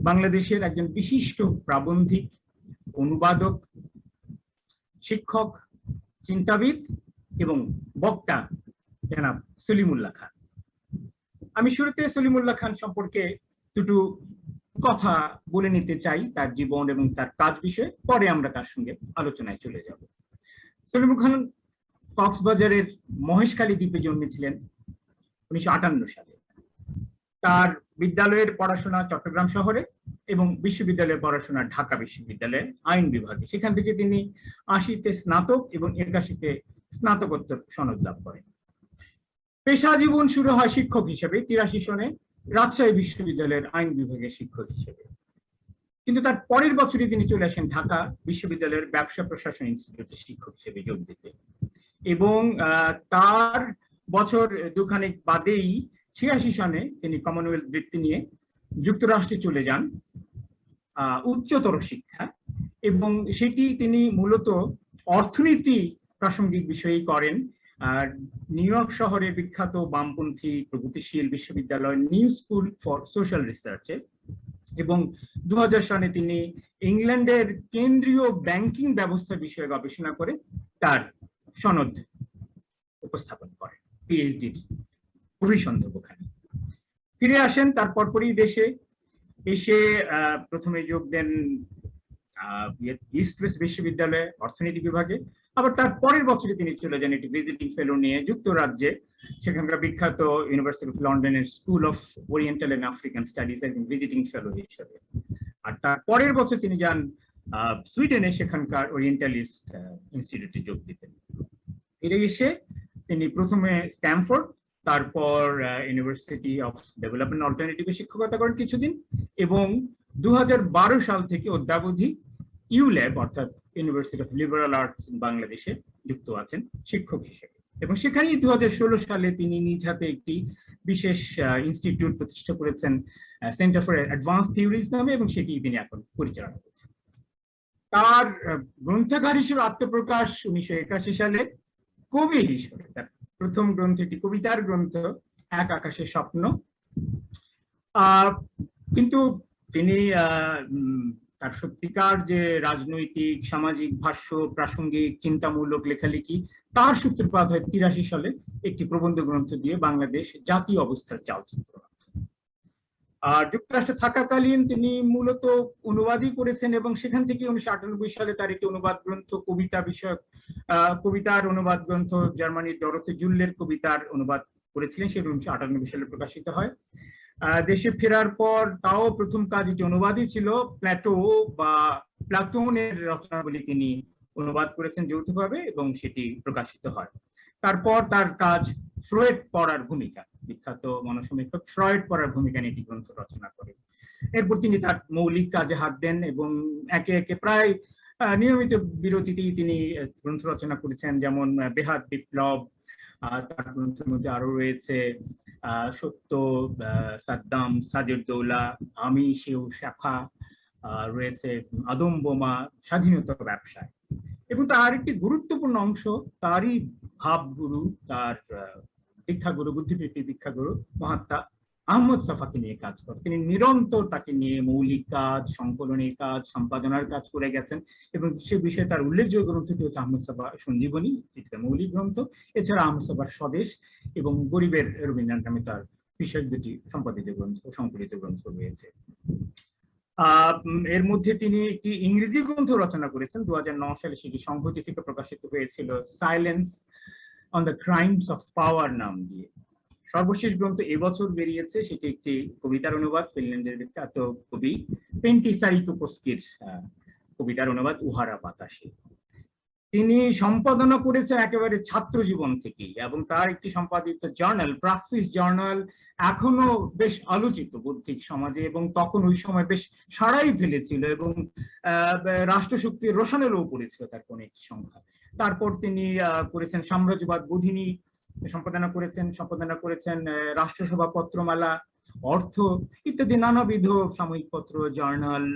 বাংলাদেশের একজন বিশিষ্ট প্রাবন্ধিক, অনুবাদক, শিক্ষক, চিন্তাবিদ এবং বক্তা জনাব সলিমুল্লাহ খান। আমি শুরুতে সলিমুল্লাহ খান সম্পর্কে দুটো কথা বলে নিতে চাই, তার জীবন এবং তার কাজ বিষয়ে, পরে আমরা তার সঙ্গে আলোচনায় চলে যাব। সলিমুল্লাহ খান কক্সবাজারের মহেশখালী দ্বীপে জন্মেছিলেন 1958 সালে। তার বিদ্যালয়ের পড়াশোনা চট্টগ্রাম শহরে এবং বিশ্ববিদ্যালয়ের পড়াশোনা ঢাকা বিশ্ববিদ্যালয়ের আইন বিভাগে। সেখান থেকে তিনি 80-তে স্নাতক এবং 81-তে স্নাতকোত্তর সনদ লাভ করেন। পেশা জীবন শুরু হয় শিক্ষক হিসেবে 83 সনে রাজশাহী বিশ্ববিদ্যালয়ের আইন বিভাগের শিক্ষক হিসেবে। কিন্তু তার পরের বছরই তিনি চলে আসেন ঢাকা বিশ্ববিদ্যালয়ের ব্যবসা প্রশাসন ইনস্টিটিউটে শিক্ষক হিসেবে যোগ দিতে, এবং তার বছর দুখানেক বাদেই 86 সনে তিনি কমনওয়েলথ বৃত্তি নিয়ে যুক্তরাষ্ট্রে চলে যান উচ্চতর শিক্ষা, এবং সেটি তিনি মূলত অর্থনীতি প্রাসঙ্গিক বিষয়েই করেন। নিউ ইয়র্ক শহরে বিখ্যাত বামপন্থী প্রগতিশীল বিশ্ববিদ্যালয় নিউ স্কুল ফর সোশ্যাল রিসার্চে, এবং 2000 সনে তিনি ইংল্যান্ডের কেন্দ্রীয় ব্যাংকিং ব্যবস্থা বিষয়ে গবেষণা করে তার সনদ উপস্থাপন করেন, পিএইচডির অভিসন্দর্ভখানি। ফিরে আসেন তার পরপরই দেশে এসে প্রথমে যোগ দেন ইস্ট ওয়েস্ট বিশ্ববিদ্যালয়ে অর্থনীতি বিভাগে, আবার তার পরের বছরে তিনি চলে যান একটি ভিজিটিং ফেলো নিয়ে যুক্তরাজ্যে, সেখানকার বিখ্যাত ইউনিভার্সিটি অফ লন্ডনের School of Oriental and African Studies একজন ভিজিটিং ফেলো হিসেবে। আর তার পরের বছর তিনি যান সুইডেনে, সেখানকার ওরিয়েন্টালিস্ট ইনস্টিটিউটে যোগ দিতেন। ফিরে এসে তিনি প্রথমে স্ট্যামফোর্ড, তারপর ইউনিভার্সিটি অফ ডেভেলপমেন্ট অল্টারনেটিভে শিক্ষকতা করেন কিছুদিন, এবং 2012 সাল থেকে অদ্যাবধি ইউল্যাব অর্থাৎ ইউনিভার্সিটি অফ লিবারাল আর্টস বাংলাদেশে যুক্ত আছেন শিক্ষক হিসেবে। এবং সেখানেই 2016 সালে তিনি নিজ হাতে একটি বিশেষ ইনস্টিটিউট প্রতিষ্ঠা করেছেন, সেন্টার ফর অ্যাডভান্স থিওরিজ নামে, এবং সেটি তিনি এখন পরিচালনা করছেন। তার গ্রন্থাগার হিসেবে আত্মপ্রকাশ 1981 সালে, কবি হিসেবে তার প্রথম গ্রন্থ একটি কবিতার গ্রন্থ এক আকাশের স্বপ্ন। কিন্তু তিনি তার সত্যিকার যে রাজনৈতিক সামাজিক ভাষ্য প্রাসঙ্গিক চিন্তামূলক লেখালেখি, তার সূত্রপাত হয় 83 সালে একটি প্রবন্ধ গ্রন্থ দিয়ে, বাংলাদেশ জাতীয় অবস্থার চালচিত্র। আর যুক্তরাষ্ট্রে থাকাকালীন তিনি মূলত অনুবাদই করেছেন, এবং সেখান থেকে 1998 সালে তার একটি অনুবাদ গ্রন্থ কবিতা বিষয়ক কবিতার অনুবাদ গ্রন্থ জার্মানির ডরোথে জুল্লের কবিতার অনুবাদ করেছিলেন, সেটি 1998 সালে প্রকাশিত হয়। দেশে ফেরার পর তাও প্রথম কাজ এটি অনুবাদই ছিল, প্ল্যাটো বা প্লাটনের রচনাবলী তিনি অনুবাদ করেছেন যৌথভাবে, এবং সেটি প্রকাশিত হয়। তারপর তার কাজ ফ্রয়েড পড়ার ভূমিকা, বিখ্যাত মনসমীক্ষক ফ্রয়েড পড়ার ভূমিকা নিয়ে একটি গ্রন্থ রচনা করেন। এরপর তিনি তার মৌলিক কাজে হাত দেন, এবং একে একে প্রায় নিয়মিত বিরতিতেই তিনি গ্রন্থ রচনা করেছেন, যেমন বেহাত বিপ্লব, তার গ্রন্থের মধ্যে আরো রয়েছে সত্য, সাদ্দাম, সাজেদৌলা, আমি, সেও, শাখা, রয়েছে আদম বোমা, স্বাধীনতা ব্যবসায়। এবং তার একটি গুরুত্বপূর্ণ অংশ তারই ভাবগুরু, তার দীক্ষাগুরু, বুদ্ধিবৃত্তি দীক্ষাগুরু মহাত্মা আহমদ সাফাকে নিয়ে কাজ করে। তিনি নিরন্তর তাকে নিয়ে মৌলিক কাজ, সংকলনের কাজ, সম্পাদনার কাজ করে গেছেন, এবং সে বিষয়ে তার উল্লেখযোগ্য গ্রন্থটি হচ্ছে আহমদ সাফা সঞ্জীবনী, যেটা মৌলিক গ্রন্থ। এছাড়া আহমদ সাফার স্বদেশ এবং গরিবের রবীন্দ্রনাথ নামে তার বিষয়ক দুটি সম্পাদিত গ্রন্থ, সংকলিত গ্রন্থ রয়েছে। এর মধ্যে তিনি একটি ইংরেজি গ্রন্থ রচনা করেছেন 2009 সালে, সেটি সংহতি থেকে প্রকাশিত হয়েছিল, silence on the crimes of power নাম দিয়ে। সর্বশেষ গ্রন্থ এবছর বেরিয়েছে, সেটি একটি কবিতার অনুবাদ, ফিনল্যান্ডের বিখ্যাত কবি পেন্টি সারিকোপস্কির কবিতার অনুবাদ উহারা বাতাসে। তিনি সম্পাদনা করেছেন একেবারে ছাত্র জীবন থেকেই, এবং তার একটি সম্পাদিত জার্নাল প্রাক্সিস জার্নাল এখনো বেশ আলোচিত বৌদ্ধিক সমাজে, এবং তখন ওই সময় বেশ সাড়াই ফেলেছিল, এবং রাষ্ট্রশক্তির রোশানেরও পড়েছিল তার কোন একটি সংখ্যা। তারপর তিনি করেছেন সাম্রাজ্যবাদ বোধিনী, সম্পাদনা করেছেন রাষ্ট্রসভা পত্রমালা, অর্থ ইত্যাদি নানাবিধ সাময়িক পত্র, জার্নাল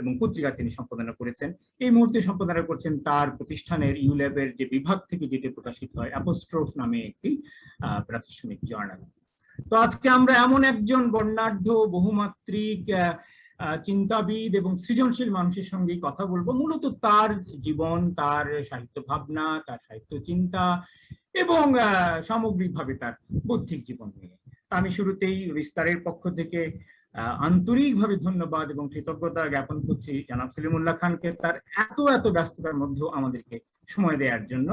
এবং পত্রিকা তিনি সম্পাদনা করেছেন। এই মুহূর্তে সম্পাদনা করছেন তার প্রতিষ্ঠানের ইউল্যাবের যে বিভাগ থেকে যেটি প্রকাশিত হয়, অ্যাপোস্ট্রোফ নামে একটি প্রাতিষ্ঠানিক জার্নাল। তো আজকে আমরা এমন একজন বর্ণাঢ্য বহুমাত্রিক চিন্তাবিদ এবং সৃজনশীল মানুষের সঙ্গে কথা বলবো, মূলত তার জীবন, তার সাহিত্য ভাবনা, তার সাহিত্য চিন্তা এবং সামগ্রিকভাবে তার বৌদ্ধিক জীবন নিয়ে। আমি শুরুতেই বিস্তারের পক্ষ থেকে আন্তরিকভাবে ধন্যবাদ এবং কৃতজ্ঞতা জ্ঞাপন করছি জনাব সলিমুল্লাহ খানকে, তার এত ব্যস্ততার মধ্যেও আমাদেরকে সময় দেওয়ার জন্য,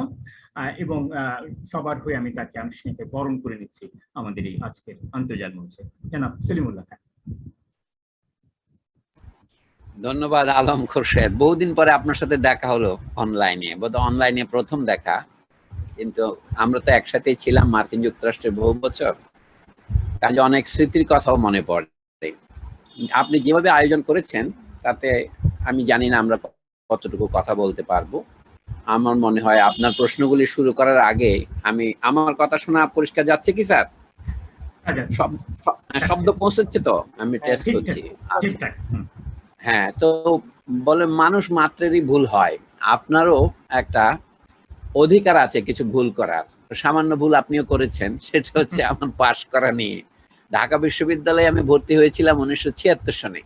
এবং সবার হয়ে আমি তাকে আনুষ্ঠানিক বরণ করে নিচ্ছি আমাদের এই আজকের আন্তর্জাল মঞ্চে। জনাব সলিমুল্লাহ খান। ধন্যবাদ আলম খোরশেদ। বহুদিন পরে আপনার সাথে দেখা হলো অনলাইনে, বোধহয় অনলাইনে প্রথম দেখা, কিন্তু আমরা তো একসাথেই ছিলাম মার্কিন যুক্তরাষ্ট্রে বহু বছর, কাজে অনেক স্মৃতির কথাও মনে পড়ে। আপনি যেভাবে আয়োজন করেছেন তাতে আমি জানি না আমরা কতটুকু কথা বলতে পারবো। আমার মনে হয় আপনার প্রশ্নগুলি শুরু করার আগে আমি, আমার কথা শোনা পরিষ্কার যাচ্ছে কি স্যার? শব্দ পৌঁছচ্ছে তো? আমি টেস্ট করছি। হ্যাঁ, তো বলে মানুষ মাত্রেরই ভুল হয়, আপনারও একটা অধিকার আছে কিছু ভুল করার। সামান্য ভুল আপনিও করেছেন, সেটা হচ্ছে আমার পাশ করা নিয়ে। ঢাকা বিশ্ববিদ্যালয়ে আমি ভর্তি হয়েছিলাম 1976 সনে,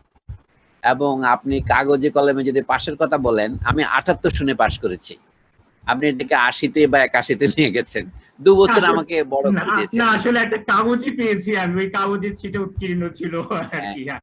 এবং আপনি কাগজে কলমে যদি পাশের কথা বলেন, আমি 78 সনে পাশ করেছি। আপনি এটাকে 80-তে বা 81-তে নিয়ে গেছেন, 2 বছর আমাকে বড় করে দিয়েছেন। আসলে একটা কাগজই পেয়েছি আমি, ওই কাগজের ছিটে উত্তীর্ণ ছিল আর কি।